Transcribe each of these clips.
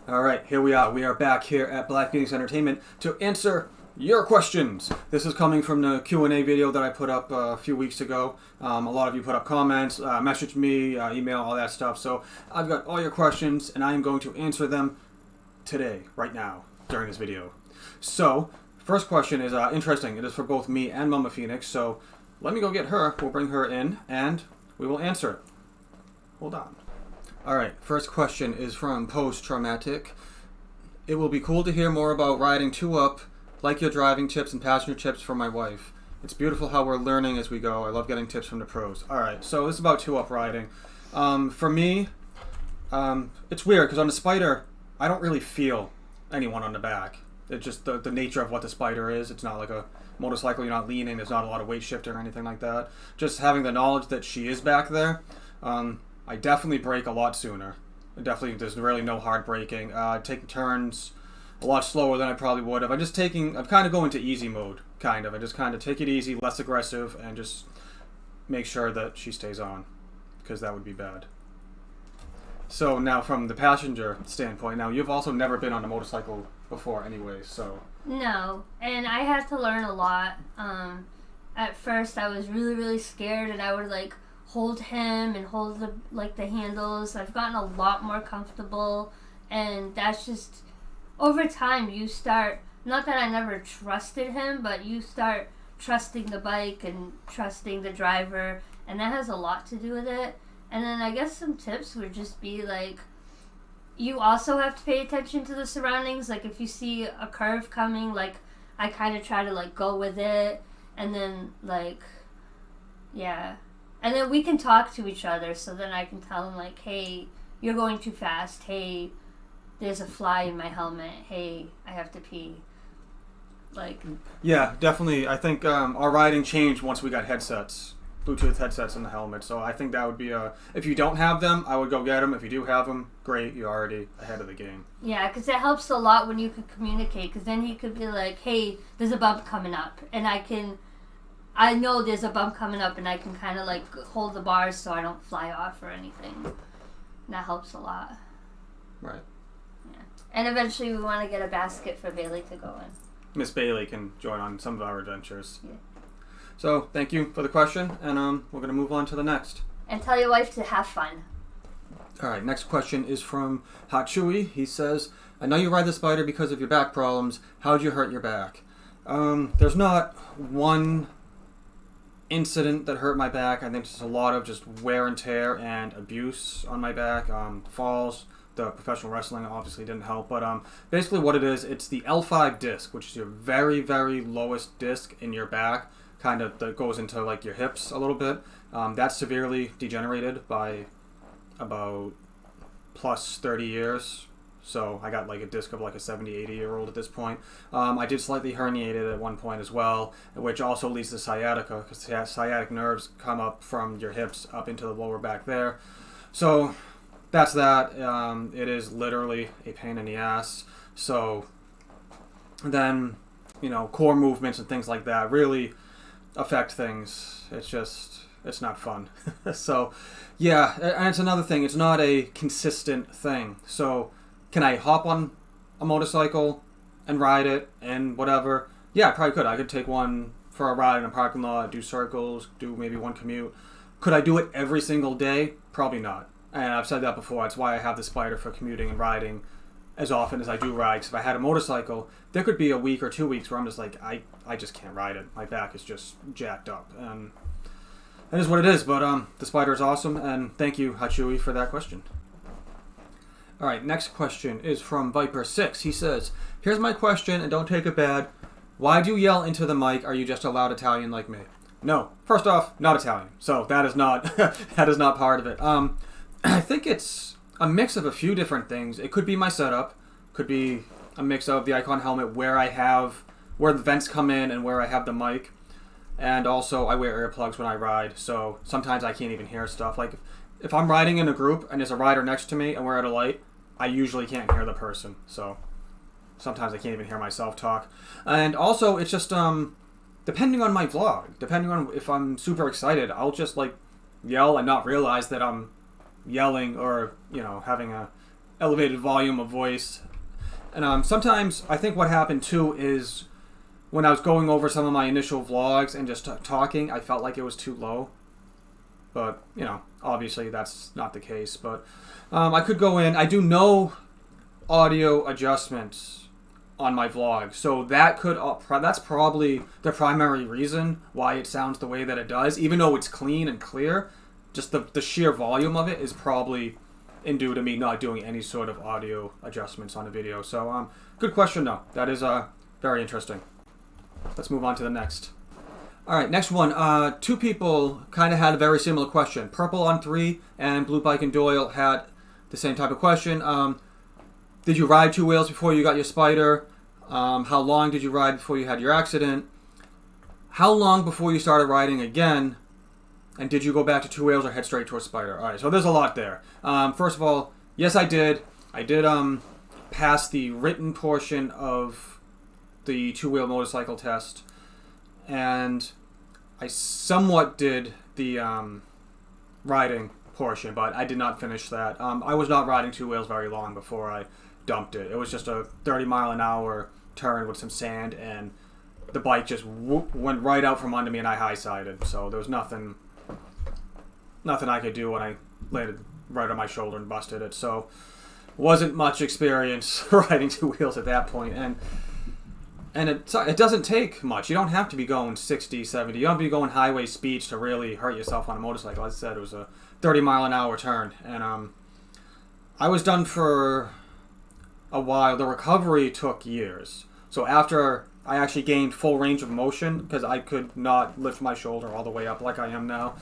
All right, here we are. We are back here at Blackphoenix Entertainment to answer your questions. This is coming from the Q&A video that I put up a few weeks ago. A lot of you put up comments, messaged me, email, all that stuff. So I've got all your questions, and I am going to answer them today, right now, during this video. So, first question is interesting. It is for both me and Mama Phoenix. So let me go get her. We'll bring her in, and we will answer it. Hold on. Alright, first question is from Post Traumatic. It will be cool to hear more about riding 2-up, like your driving tips and passenger tips from my wife. It's beautiful how we're learning as we go. I love getting tips from the pros. Alright, so this is about 2-up riding. For me, it's weird because on the Spyder, I don't really feel anyone on the back. It's just the nature of what the Spyder is. It's not like a motorcycle, you're not leaning, there's not a lot of weight shifting or anything like that. Just having the knowledge that she is back there, I definitely brake a lot sooner. There's really no hard braking. Taking turns a lot slower than I probably would have. I'm kind of going to easy mode, kind of. I just kind of take it easy, less aggressive, and just make sure that she stays on, because that would be bad. So now from the passenger standpoint, now you've also never been on a motorcycle before anyway, so. No, and I had to learn a lot. At first I was really, really scared, and I would hold him and hold the handles. I've gotten a lot more comfortable, and that's just over time you start, not that I never trusted him, but you start trusting the bike and trusting the driver, and that has a lot to do with it. And then I guess some tips would just be you also have to pay attention to the surroundings. If you see a curve coming, I kind of try to go with it, and then yeah. And then we can talk to each other, so then I can tell him, hey, you're going too fast. Hey, there's a fly in my helmet. Hey, I have to pee. Yeah, definitely. I think our riding changed once we got headsets, Bluetooth headsets in the helmet. So I think that would be if you don't have them, I would go get them. If you do have them, great. You're already ahead of the game. Yeah, because it helps a lot when you can communicate, because then he could be hey, there's a bump coming up, and I know there's a bump coming up, and I can kind of hold the bars so I don't fly off or anything. That helps a lot. Right. Yeah. And eventually we want to get a basket for Bailey to go in. Miss Bailey can join on some of our adventures. Yeah. So thank you for the question, and we're going to move on to the next. And tell your wife to have fun. All right, next question is from Hot Chewy. He says, I know you ride the Spyder because of your back problems. How'd you hurt your back? There's not one incident that hurt my back. I think there's a lot of just wear and tear and abuse on my back. Falls, the professional wrestling obviously didn't help, but basically what it is, it's the L5 disc, which is your very, very lowest disc in your back, kind of that goes into your hips a little bit. That's severely degenerated by about plus 30 years. So I got a disc of a 70, 80-year-old at this point. I did slightly herniate it at one point as well, which also leads to sciatica, because sciatic nerves come up from your hips up into the lower back there. So that's that. It is literally a pain in the ass. So then, core movements and things like that really affect things. It's not fun. So yeah, and it's another thing. It's not a consistent thing. So can I hop on a motorcycle and ride it and whatever? Yeah, I probably could. I could take one for a ride in a parking lot, do circles, do maybe one commute. Could I do it every single day? Probably not. And I've said that before. That's why I have the Spyder for commuting and riding as often as I do ride. Because if I had a motorcycle, there could be a week or 2 weeks where I'm just I just can't ride it. My back is just jacked up. And that is what it is. But the Spyder is awesome. And thank you, Hachui, for that question. All right, next question is from Viper6. He says, here's my question, and don't take it bad. Why do you yell into the mic? Are you just a loud Italian like me? No. First off, not Italian. So that is not that is not part of it. I think it's a mix of a few different things. It could be my setup. Could be a mix of the Icon helmet where the vents come in and where I have the mic. And also, I wear earplugs when I ride, so sometimes I can't even hear stuff. If I'm riding in a group and there's a rider next to me and we're at a light, I usually can't hear the person, so sometimes I can't even hear myself talk. And also, it's just, depending on my vlog, depending on if I'm super excited, I'll just, yell and not realize that I'm yelling or, having a elevated volume of voice. And sometimes I think what happened too is when I was going over some of my initial vlogs and just talking, I felt like it was too low. But, you know, obviously that's not the case. But I could go in. I do no audio adjustments on my vlog. So that's probably the primary reason why it sounds the way that it does. Even though it's clean and clear, just the sheer volume of it is probably due to me not doing any sort of audio adjustments on the video. So good question though. That is very interesting. Let's move on to the next. Alright, next one. Two people kind of had a very similar question. Purple on 3 and Blue Bike and Doyle had the same type of question. Did you ride two wheels before you got your Spyder? How long did you ride before you had your accident? How long before you started riding again? And did you go back to two wheels or head straight towards Spyder? Alright, so there's a lot there. First of all, yes I did. I did pass the written portion of the two-wheel motorcycle test. And I somewhat did the riding portion, but I did not finish that. I was not riding two wheels very long before I dumped it. It was just a 30-mile-an-hour turn with some sand, and the bike just went right out from under me, and I high-sided. So there was nothing I could do when I landed right on my shoulder and busted it. So wasn't much experience riding two wheels at that point. And it doesn't take much. You don't have to be going 60, 70. You don't have to be going highway speeds to really hurt yourself on a motorcycle. As I said, it was a 30-mile-an-hour turn. And I was done for a while. The recovery took years. So after I actually gained full range of motion, because I could not lift my shoulder all the way up like I am now,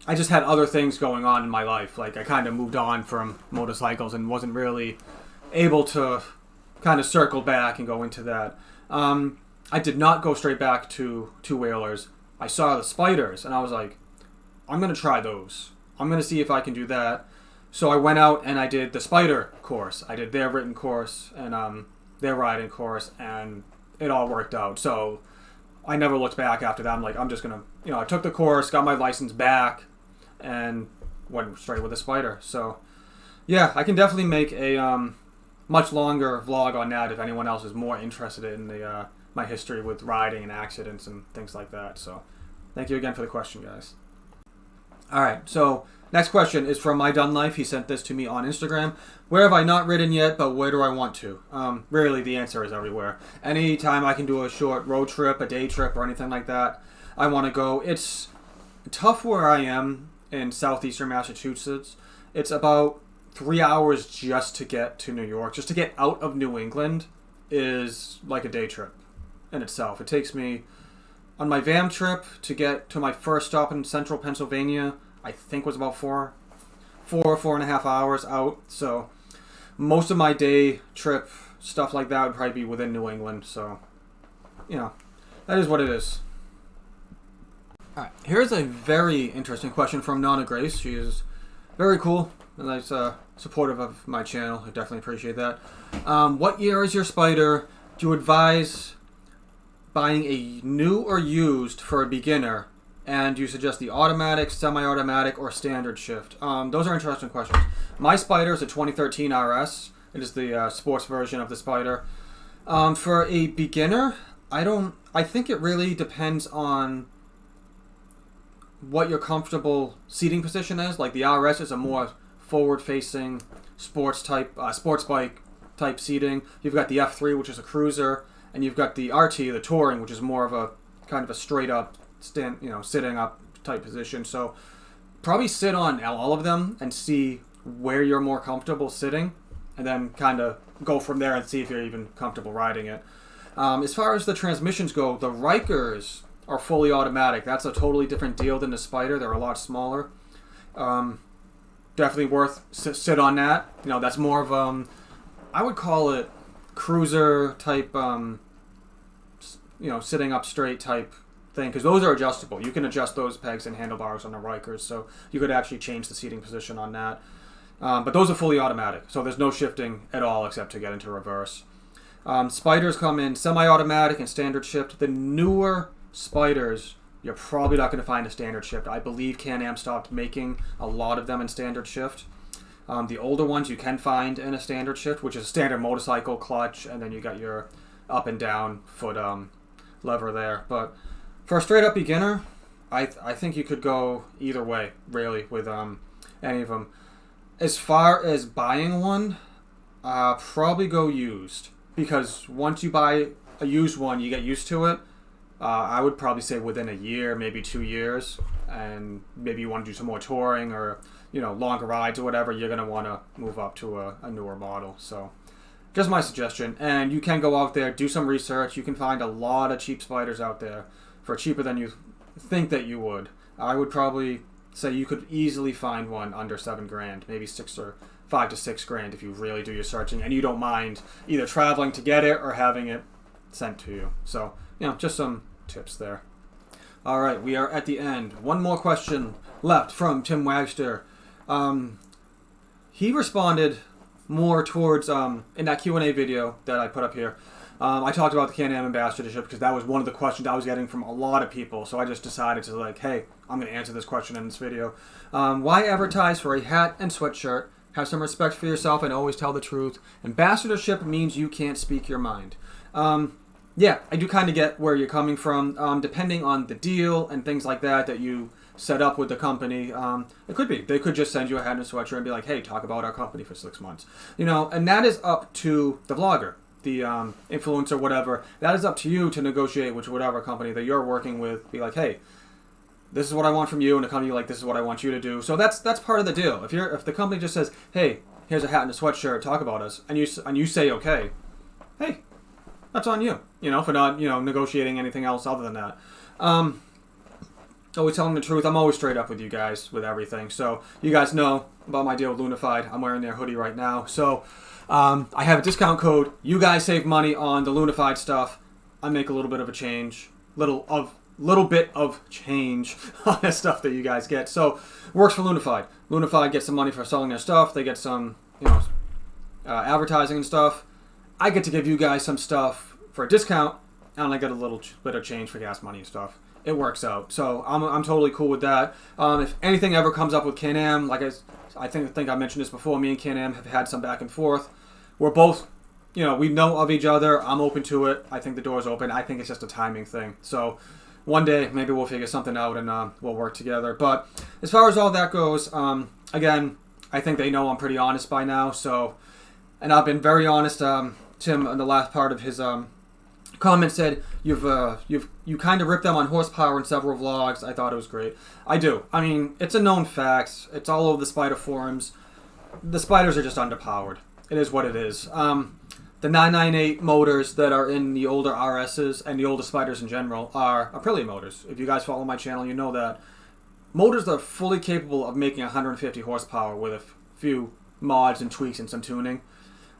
I just had other things going on in my life. Like, I kind of moved on from motorcycles and wasn't really able to kind of circle back and go into that. I did not go straight back to two-wheelers. I saw the Spyders, and I was like, I'm going to try those. I'm going to see if I can do that. So I went out and I did the Spyder course. I did their written course and their riding course, and it all worked out. So I never looked back after that. I'm like, I'm just going to, I took the course, got my license back, and went straight with the Spyder. So, yeah, I can definitely make a much longer vlog on that if anyone else is more interested in the my history with riding and accidents and things like that. So, thank you again for the question, guys. Alright, so next question is from My Done Life. He sent this to me on Instagram. Where have I not ridden yet, but where do I want to? Really, the answer is everywhere. Anytime I can do a short road trip, a day trip, or anything like that, I want to go. It's tough where I am in southeastern Massachusetts. It's about 3 hours just to get to New York. Just to get out of New England is like a day trip in itself. It takes me, on my van trip, to get to my first stop in central Pennsylvania, I think was about four and a half hours out. So most of my day trip, stuff like that, would probably be within New England. So, that is what it is. Alright, here's a very interesting question from Nana Grace. She is very cool and nice, supportive of my channel. I definitely appreciate that. What year is your Spyder? Do you advise buying a new or used for a beginner? And do you suggest the automatic, semi-automatic, or standard shift? Those are interesting questions. My Spyder is a 2013 RS. It is the sports version of the Spyder. For a beginner, I think it really depends on what your comfortable seating position is. Like the RS is a more forward-facing sports bike type seating. You've got the F3, which is a cruiser, and you've got the RT, the touring, which is more of a kind of a straight up sitting up type position. So probably sit on all of them and see where you're more comfortable sitting, and then kind of go from there and see if you're even comfortable riding it. As far as the transmissions go, the Rikers are fully automatic. That's a totally different deal than the Spyder. They're a lot smaller. Definitely worth sit on that. That's more of I would call it cruiser type, sitting up straight type thing, because those are adjustable. You can adjust those pegs and handlebars on the Rikers, so you could actually change the seating position on that. But those are fully automatic, so there's no shifting at all except to get into reverse. Spyders come in semi-automatic and standard shift. The newer Spyders, you're probably not going to find a standard shift. I believe Can Am stopped making a lot of them in standard shift. The older ones you can find in a standard shift, which is a standard motorcycle clutch, and then you got your up and down foot lever there. But for a straight up beginner, I think you could go either way, really, with any of them. As far as buying one, probably go used, because once you buy a used one, you get used to it. I would probably say within a year, maybe 2 years, and maybe you want to do some more touring or longer rides or whatever, you're going to want to move up to a newer model. So just my suggestion. And you can go out there, do some research. You can find a lot of cheap Spyders out there for cheaper than you think that you would. I would probably say you could easily find one under $7,000, maybe 5 to 6 grand if you really do your searching and you don't mind either traveling to get it or having it sent to you. So just some tips there. All right, we are at the end. One more question left from Tim Wagster. He responded more towards in that Q&A video that I put up here. I talked about the Can Am Ambassadorship because that was one of the questions I was getting from a lot of people. So I just decided to hey, I'm going to answer this question in this video. Why advertise for a hat and sweatshirt? Have some respect for yourself and always tell the truth. Ambassadorship means you can't speak your mind. Yeah, I do kind of get where you're coming from. Depending on the deal and things like that you set up with the company, it could be. They could just send you a hat and a sweatshirt and be like, hey, talk about our company for 6 months. And that is up to the vlogger, the influencer, whatever. That is up to you to negotiate with whatever company that you're working with. Be like, hey, this is what I want from you, and the company like, this is what I want you to do. So that's part of the deal. If the company just says, hey, here's a hat and a sweatshirt, talk about us, and you say okay, hey, that's on you, for not, negotiating anything else other than that. Always telling the truth. I'm always straight up with you guys with everything. So you guys know about my deal with Lunafide. I'm wearing their hoodie right now. So I have a discount code. You guys save money on the Lunafide stuff. I make a little bit of a change, little bit of change on the stuff that you guys get. So works for Lunafide. Lunafide gets some money for selling their stuff. They get some, advertising and stuff. I get to give you guys some stuff for a discount, and I get a little bit of change for gas money and stuff. It works out. So I'm totally cool with that. If anything ever comes up with Can Am, like I think I mentioned this before, me and Can Am have had some back and forth. We're both, we know of each other. I'm open to it. I think the door's open. I think it's just a timing thing. So one day, maybe we'll figure something out and we'll work together. But as far as all that goes, again, I think they know I'm pretty honest by now. So, and I've been very honest. Tim, in the last part of his comment, said you kind of ripped them on horsepower in several vlogs. I thought it was great. I do. I mean, it's a known fact. It's all over the Spyder forums. The Spyders are just underpowered. It is what it is. The 998 motors that are in the older RSs and the older Spyders in general are Aprilia motors. If you guys follow my channel, you know that. Motors that are fully capable of making 150 horsepower with a few mods and tweaks and some tuning.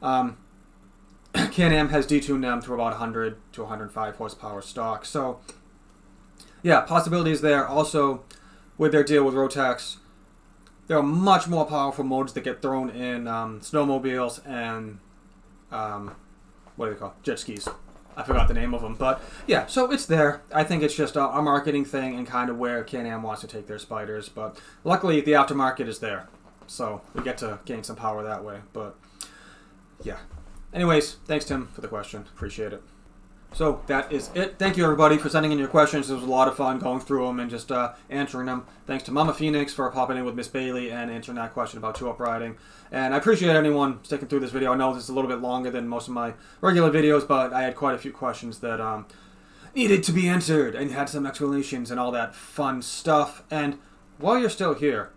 Can Am has detuned them to about 100 to 105 horsepower stock. So, yeah, possibilities there. Also, with their deal with Rotax, there are much more powerful motors that get thrown in snowmobiles and what do they call jet skis? I forgot the name of them, but yeah. So it's there. I think it's just a marketing thing and kind of where Can Am wants to take their Spyders. But luckily, the aftermarket is there, so we get to gain some power that way. But yeah. Anyways, thanks, Tim, for the question. Appreciate it. So that is it. Thank you, everybody, for sending in your questions. It was a lot of fun going through them and just answering them. Thanks to Mama Phoenix for popping in with Miss Bailey and answering that question about 2-up riding. And I appreciate anyone sticking through this video. I know this is a little bit longer than most of my regular videos, but I had quite a few questions that needed to be answered and had some explanations and all that fun stuff. And while you're still here,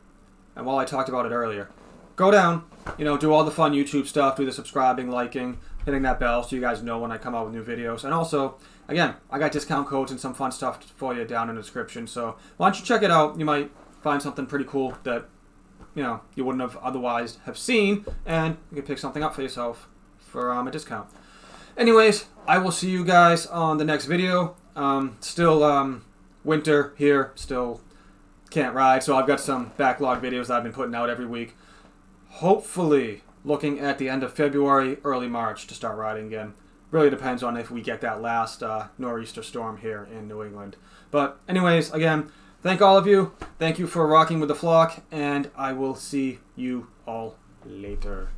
and while I talked about it earlier, go down, do all the fun YouTube stuff, do the subscribing, liking, hitting that bell so you guys know when I come out with new videos. And also, again, I got discount codes and some fun stuff for you down in the description. So why don't you check it out? You might find something pretty cool that, you wouldn't have otherwise have seen, and you can pick something up for yourself for a discount. Anyways, I will see you guys on the next video. Still winter here, still can't ride, so I've got some backlog videos that I've been putting out every week. Hopefully looking at the end of February, early March to start riding again. Really depends on if we get that last nor'easter storm here in New England. But anyways, again, thank all of you. Thank you for rocking with the flock, and I will see you all later.